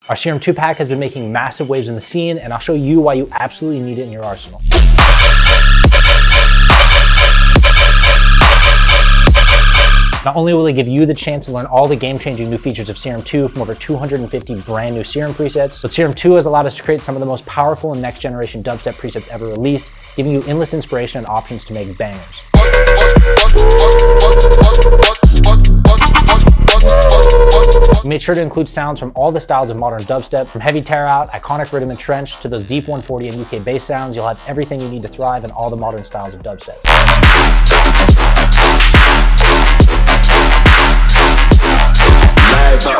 Our Serum 2 pack has been making massive waves in the scene, and I'll show you why you absolutely need it in your arsenal. Not only will it give you the chance to learn all the game-changing new features of Serum 2 from over 250 brand new Serum presets, but Serum 2 has allowed us to create some of the most powerful and next-generation dubstep presets ever released, giving you endless inspiration and options to make bangers. We made sure to include sounds from all the styles of modern dubstep, from heavy Tearout, iconic Riddim Trech, to those deep 140 and UK bass sounds. You'll have everything you need to thrive in all the modern styles of dubstep.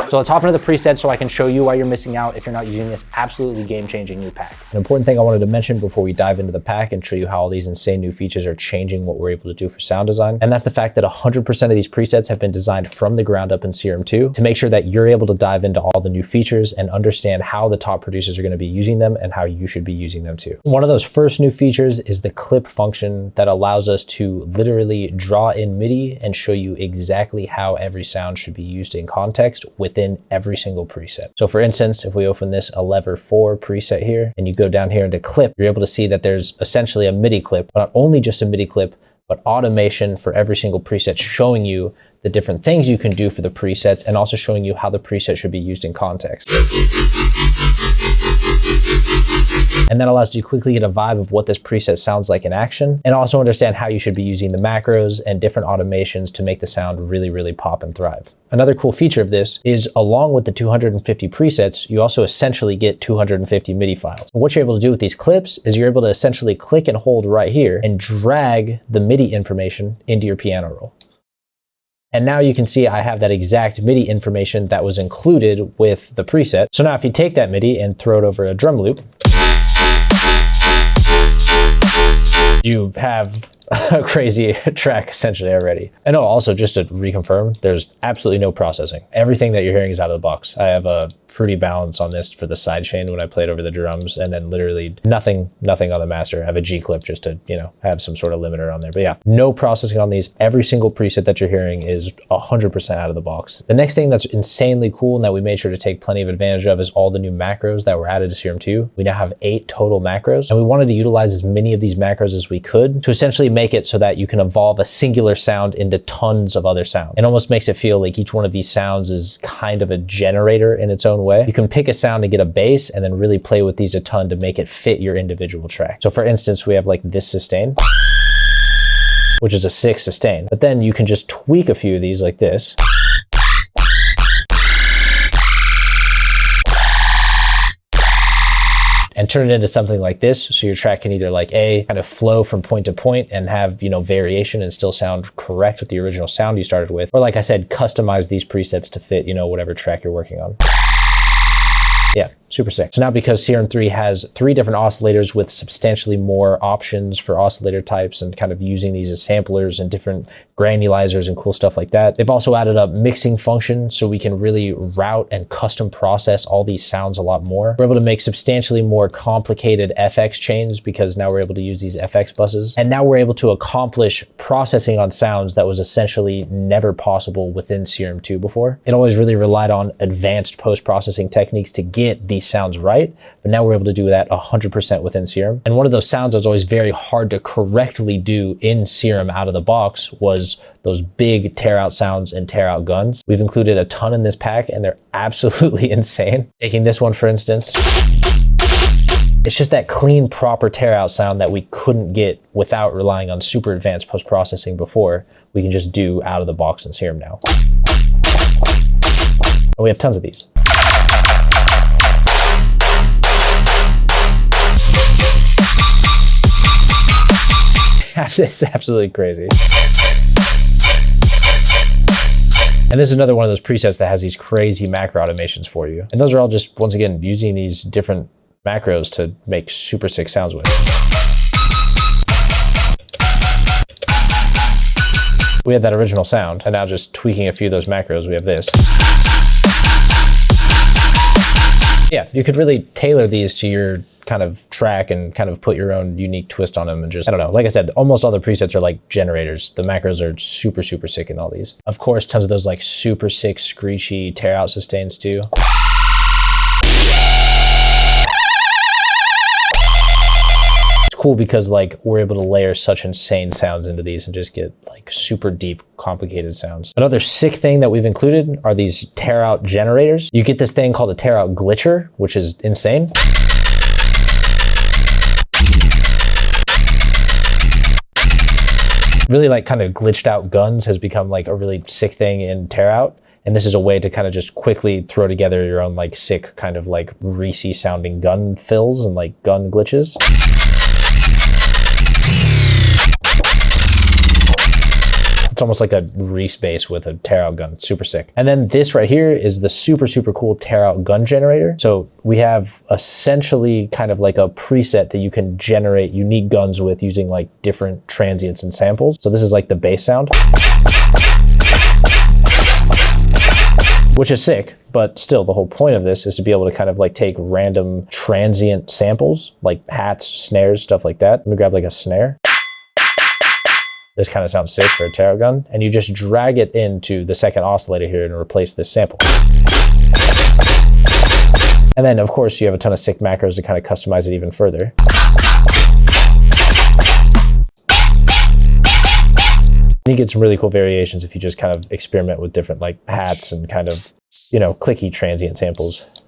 So let's hop into the presets so I can show you why you're missing out if you're not using this absolutely game-changing new pack. An important thing I wanted to mention before we dive into the pack and show you how all these insane new features are changing what we're able to do for sound design, and that's the fact that 100% of these presets have been designed from the ground up in Serum 2 to make sure that you're able to dive into all the new features and understand how the top producers are going to be using them and how you should be using them too. One of those first new features is the clip function that allows us to literally draw in MIDI and show you exactly how every sound should be used in context within every single preset. So for instance, if we open this 11.4 preset here and you go down here into clip, you're able to see that there's essentially a MIDI clip, but not only just a MIDI clip, but automation for every single preset showing you the different things you can do for the presets and also showing you how the preset should be used in context. And that allows you to quickly get a vibe of what this preset sounds like in action, and also understand how you should be using the macros and different automations to make the sound really, really pop and thrive. Another cool feature of this is, along with the 250 presets, you also essentially get 250 MIDI files. What you're able to do with these clips is you're able to essentially click and hold right here and drag the MIDI information into your piano roll. And now you can see I have that exact MIDI information that was included with the preset. So now if you take that MIDI and throw it over a drum loop, you have a crazy track essentially already. And oh, also just to reconfirm, there's absolutely no processing. Everything that you're hearing is out of the box. I have a fruity balance on this for the sidechain when I played over the drums, and then literally nothing on the master. I have a G clip just to, you know, have some sort of limiter on there. But yeah, no processing on these. Every single preset that you're hearing is 100% out of the box. The next thing that's insanely cool and that we made sure to take plenty of advantage of is all the new macros that were added to Serum 2. We now have 8 total macros, and we wanted to utilize as many of these macros as we could to essentially make it so that you can evolve a singular sound into tons of other sounds. It almost makes it feel like each one of these sounds is kind of a generator in its own way. You can pick a sound and get a bass and then really play with these a ton to make it fit your individual track. So for instance, we have like this sustain, which is a 6 sustain, but then you can just tweak a few of these like this. And turn it into something like this, so your track can either like kind of flow from point to point and have, you know, variation and still sound correct with the original sound you started with, or like I said, customize these presets to fit, you know, whatever track you're working on. Yeah, super sick. So now because Serum 3 has 3 different oscillators with substantially more options for oscillator types and kind of using these as samplers and different granulizers and cool stuff like that. They've also added a mixing function so we can really route and custom process all these sounds a lot more. We're able to make substantially more complicated FX chains because now we're able to use these FX buses. And now we're able to accomplish processing on sounds that was essentially never possible within Serum 2 before. It always really relied on advanced post-processing techniques to get these sounds right, but now we're able to do that 100% within Serum. And one of those sounds that was always very hard to correctly do in Serum out of the box was those big Tearout sounds and Tearout guns. We've included a ton in this pack and they're absolutely insane. Taking this one for instance, it's just that clean, proper Tearout sound that we couldn't get without relying on super advanced post-processing before. We can just do out of the box in Serum now. And we have tons of these. It's absolutely crazy. And this is another one of those presets that has these crazy macro automations for you. And those are all just, once again, using these different macros to make super sick sounds with. We have that original sound, and now just tweaking a few of those macros, we have this. Yeah, you could really tailor these to your kind of track and kind of put your own unique twist on them and just, I don't know, like I said, almost all the presets are like generators. The macros are super, super sick in all these. Of course, tons of those like super sick, screechy Tearout sustains too. cool because like we're able to layer such insane sounds into these and just get like super deep, complicated sounds. Another sick thing that we've included are these Tearout generators. You get this thing called a Tearout glitcher, which is insane. Really like kind of glitched out guns has become like a really sick thing in Tearout. And this is a way to kind of just quickly throw together your own like sick kind of like Reese sounding gun fills and like gun glitches. It's almost like a Reese bass with a Tearout gun, super sick. And then this right here is the super, super cool Tearout gun generator. So we have essentially kind of like a preset that you can generate unique guns with using like different transients and samples. So this is like the bass sound, which is sick, but still the whole point of this is to be able to kind of like take random transient samples, like hats, snares, stuff like that. Let me grab like a snare. This kind of sounds sick for a Tearout gun. And you just drag it into the second oscillator here and replace this sample. And then of course you have a ton of sick macros to kind of customize it even further. You get some really cool variations if you just kind of experiment with different like hats and kind of, you know, clicky transient samples.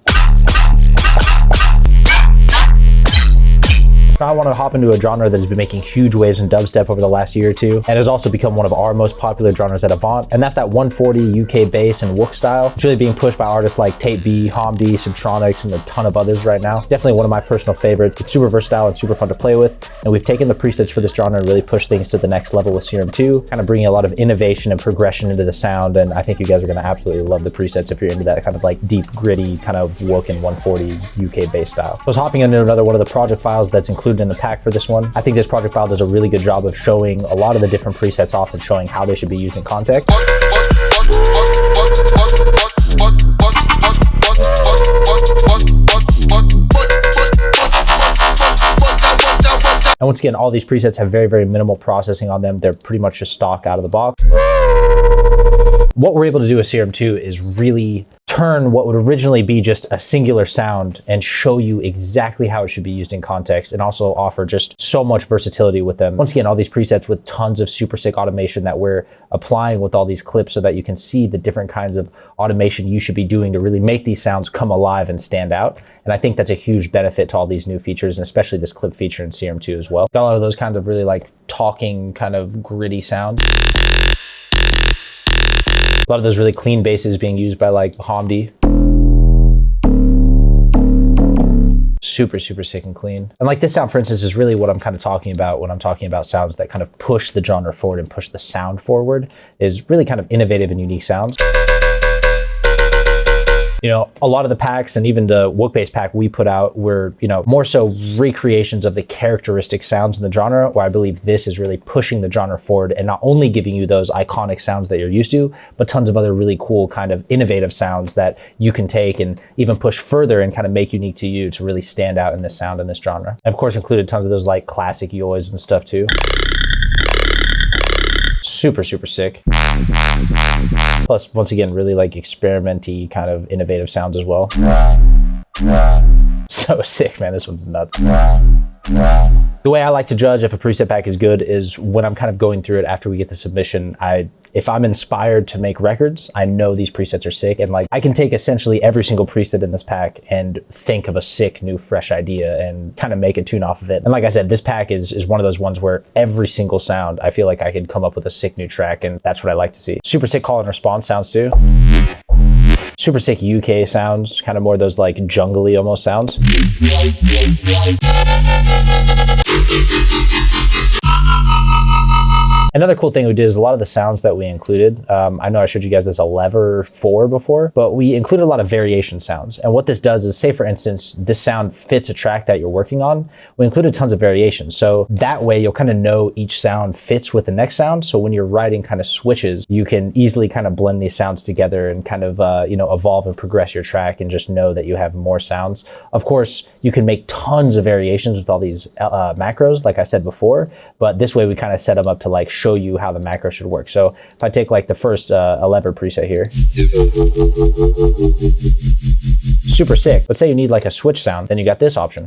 I want to hop into a genre that has been making huge waves in dubstep over the last year or two, and has also become one of our most popular genres at Avant, and that's that 140 UK bass and Wook style. It's really being pushed by artists like Tate B, Hamdi, Subtronics, and a ton of others right now. Definitely one of my personal favorites. It's super versatile and super fun to play with, and we've taken the presets for this genre and really pushed things to the next level with Serum 2, kind of bringing a lot of innovation and progression into the sound, and I think you guys are going to absolutely love the presets if you're into that kind of like deep, gritty kind of Wook and 140 UK bass style. So I was hopping into another one of the project files that's included in the pack for this one. I think this project file does a really good job of showing a lot of the different presets off and showing how they should be used in context. And once again, all these presets have very, very minimal processing on them. They're pretty much just stock out of the box. What we're able to do with Serum 2 is really turn what would originally be just a singular sound and show you exactly how it should be used in context, and also offer just so much versatility with them. Once again, all these presets with tons of super sick automation that we're applying with all these clips so that you can see the different kinds of automation you should be doing to really make these sounds come alive and stand out. And I think that's a huge benefit to all these new features, and especially this clip feature in Serum 2 as well. Got a lot of those kinds of really like talking kind of gritty sounds. A lot of those really clean basses being used by like Hamdi. Super, super sick and clean. And like this sound, for instance, is really what I'm kind of talking about when I'm talking about sounds that kind of push the genre forward and push the sound forward, is really kind of innovative and unique sounds. You know, a lot of the packs and even the Wook Bass pack we put out were, you know, more so recreations of the characteristic sounds in the genre, where I believe this is really pushing the genre forward and not only giving you those iconic sounds that you're used to, but tons of other really cool kind of innovative sounds that you can take and even push further and kind of make unique to you to really stand out in this sound in this genre. And of course, included tons of those like classic yoys and stuff too. Super, super sick. Plus, once again, really like experimenty kind of innovative sounds as well. So sick, man. This one's nuts. The way I like to judge if a preset pack is good is when I'm kind of going through it after we get the submission. If I'm inspired to make records, I know these presets are sick, and like I can take essentially every single preset in this pack and think of a sick new fresh idea and kind of make a tune off of it. And like I said, this pack is one of those ones where every single sound, I feel like I could come up with a sick new track, and that's what I like to see. Super sick call and response sounds too. Super sick UK sounds, kind of more those like jungly almost sounds. Another cool thing we did is a lot of the sounds that we included. I know I showed you guys this a lever 4 before, but we included a lot of variation sounds. And what this does is, say for instance, this sound fits a track that you're working on. We included tons of variations. So that way you'll kind of know each sound fits with the next sound. So when you're writing kind of switches, you can easily kind of blend these sounds together and kind of, you know, evolve and progress your track and just know that you have more sounds. Of course, you can make tons of variations with all these macros, like I said before, but this way we kind of set them up to like show you how the macro should work. So if I take like the first lever preset here, super sick. Let's say you need like a switch sound, then you got this option.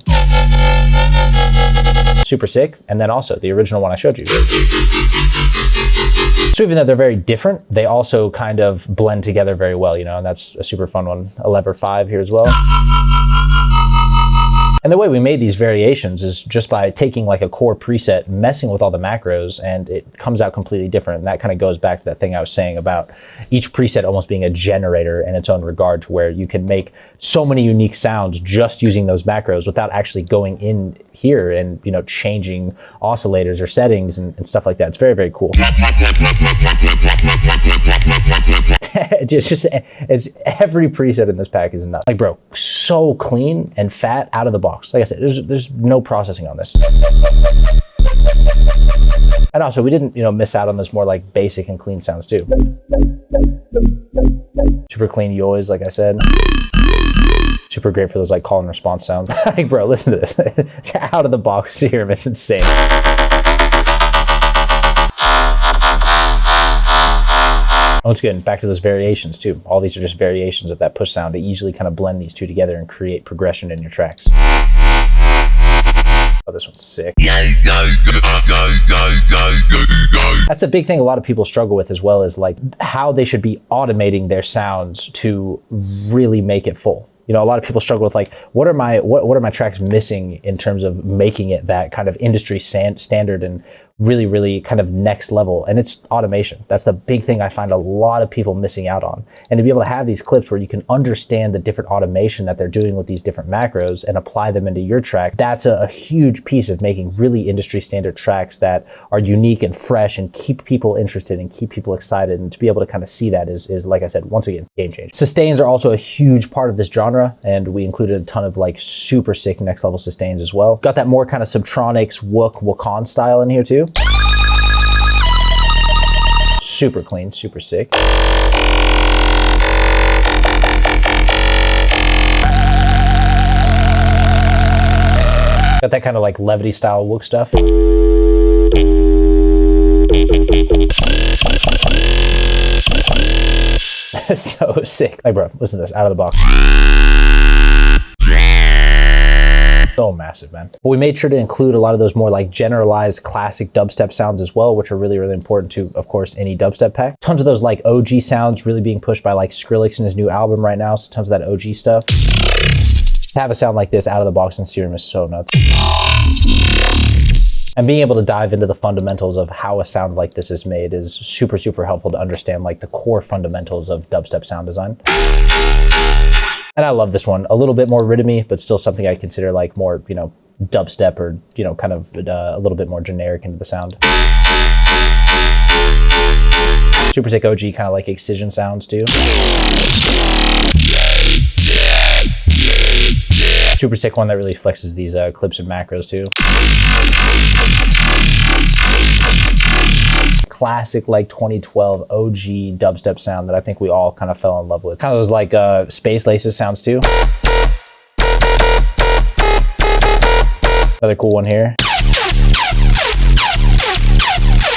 Super sick. And then also the original one I showed you. So even though they're very different, they also kind of blend together very well, you know, and that's a super fun one. A lever 5 here as well. And the way we made these variations is just by taking like a core preset, messing with all the macros, and it comes out completely different. And that kind of goes back to that thing I was saying about each preset almost being a generator in its own regard, to where you can make so many unique sounds just using those macros without actually going in here and, you know, changing oscillators or settings and stuff like that. It's very, very cool. It's every preset in this pack is nuts. Like, bro, so clean and fat out of the box. Like I said, there's no processing on this. And also, we didn't, you know, miss out on those more like basic and clean sounds too. Super clean yoys, like I said. Super great for those like call and response sounds. Like, bro, listen to this. It's out of the box Serum. It's insane. Once again, back to those variations too. All these are just variations of that push sound to easily kind of blend these two together and create progression in your tracks. Oh, this one's sick. That's the big thing a lot of people struggle with, as well as like how they should be automating their sounds to really make it full. You know, a lot of people struggle with like, what are my tracks missing in terms of making it that kind of industry standard and really, really kind of next level? And it's automation. That's the big thing I find a lot of people missing out on. And to be able to have these clips where you can understand the different automation that they're doing with these different macros and apply them into your track, that's a huge piece of making really industry standard tracks that are unique and fresh and keep people interested and keep people excited. And to be able to kind of see that is like I said, once again, game changer. Sustains are also a huge part of this genre, and we included a ton of like super sick next level sustains as well. Got that more kind of Subtronics Wook style in here too. Super clean, super sick. Got that kind of like levity style Wook stuff. So sick. Hey bro, listen to this, out of the box. So massive, man. But we made sure to include a lot of those more like generalized classic dubstep sounds as well, which are really, really important to, of course, any dubstep pack. Tons of those like OG sounds really being pushed by like Skrillex in his new album right now. So tons of that OG stuff. To have a sound like this out of the box in Serum is so nuts. And being able to dive into the fundamentals of how a sound like this is made is super, super helpful to understand like the core fundamentals of dubstep sound design. And I love this one. A little bit more riddim-y, but still something I consider like more, you know, dubstep or, you know, kind of a little bit more generic into the sound. Super sick OG kind of like excision sounds too. Super sick one that really flexes these clips and macros too. Classic like 2012 OG dubstep sound that I think we all kind of fell in love with. Kind of those like Space Laces sounds too. Another cool one here.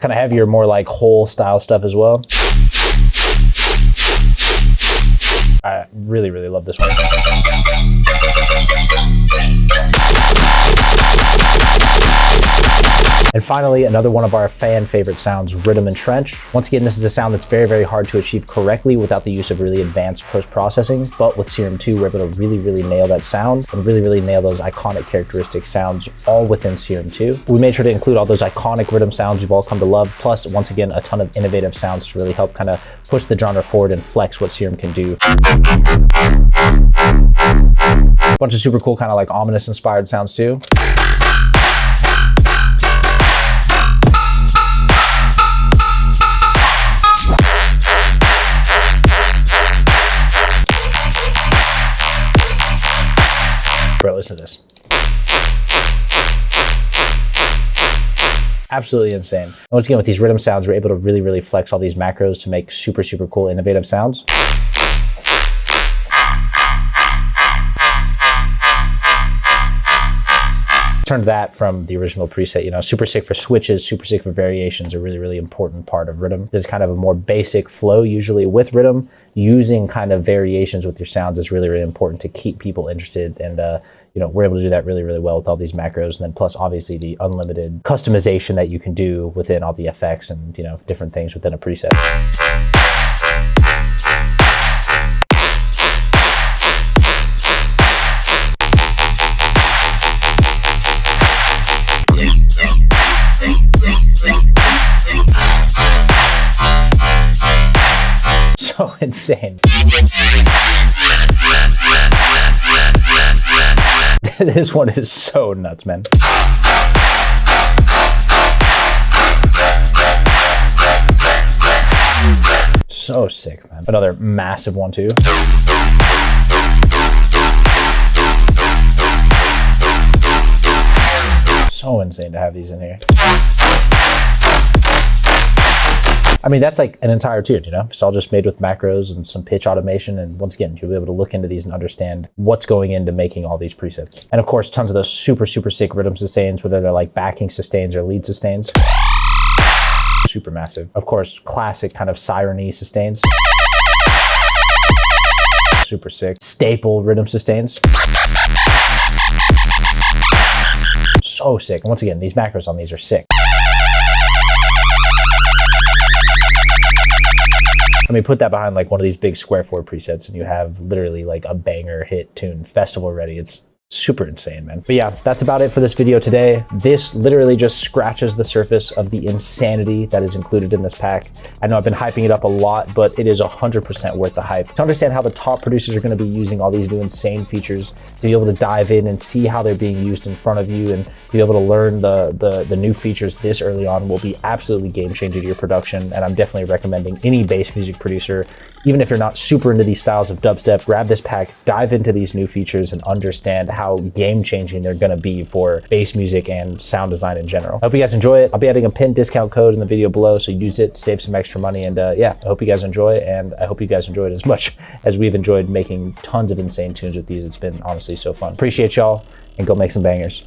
Kind of heavier, more like whole style stuff as well. I really, really love this one. And finally, another one of our fan favorite sounds, Riddim Trech. Once again, this is a sound that's very, very hard to achieve correctly without the use of really advanced post-processing. But with Serum 2, we're able to really, really nail that sound and really, really nail those iconic characteristic sounds all within Serum 2. We made sure to include all those iconic Riddim sounds you've all come to love, plus, once again, a ton of innovative sounds to really help kind of push the genre forward and flex what Serum can do. A bunch of super cool kind of like ominous inspired sounds too. Bro, listen to this. Absolutely insane. And once again, with these Riddim sounds, we're able to really, really flex all these macros to make super, super cool, innovative sounds. Turned that from the original preset, you know, super sick for switches, super sick for variations, a really, really important part of Riddim. There's kind of a more basic flow usually with Riddim, using kind of variations with your sounds is really, really important to keep people interested. And you know, we're able to do that really, really well with all these macros. And then plus obviously the unlimited customization that you can do within all the effects and, you know, different things within a preset. So insane. This one is so nuts, man. So sick, man. Another massive one too. So insane to have these in here. I mean, that's like an entire tune, you know? It's all just made with macros and some pitch automation. And once again, you'll be able to look into these and understand what's going into making all these presets. And of course, tons of those super, super sick rhythm sustains, whether they're like backing sustains or lead sustains. Super massive. Of course, classic kind of siren-y sustains. Super sick. Staple rhythm sustains. So sick. And once again, these macros on these are sick. I mean, put that behind like one of these big square 4 presets and you have literally like a banger hit tune, festival ready. It's super insane, man. But yeah, that's about it for this video today. This literally just scratches the surface of the insanity that is included in this pack. I know I've been hyping it up a lot, but it is 100% worth the hype. To understand how the top producers are going to be using all these new insane features, to be able to dive in and see how they're being used in front of you and to be able to learn the new features this early on will be absolutely game-changing to your production. And I'm definitely recommending any bass music producer, even if you're not super into these styles of dubstep, grab this pack, dive into these new features and understand how game-changing they're gonna be for bass music and sound design in general. I hope you guys enjoy it. I'll be adding a pinned discount code in the video below, so use it, save some extra money. And yeah, I hope you guys enjoy, and I hope you guys enjoyed as much as we've enjoyed making tons of insane tunes with these. It's been honestly so fun. Appreciate y'all, and go make some bangers.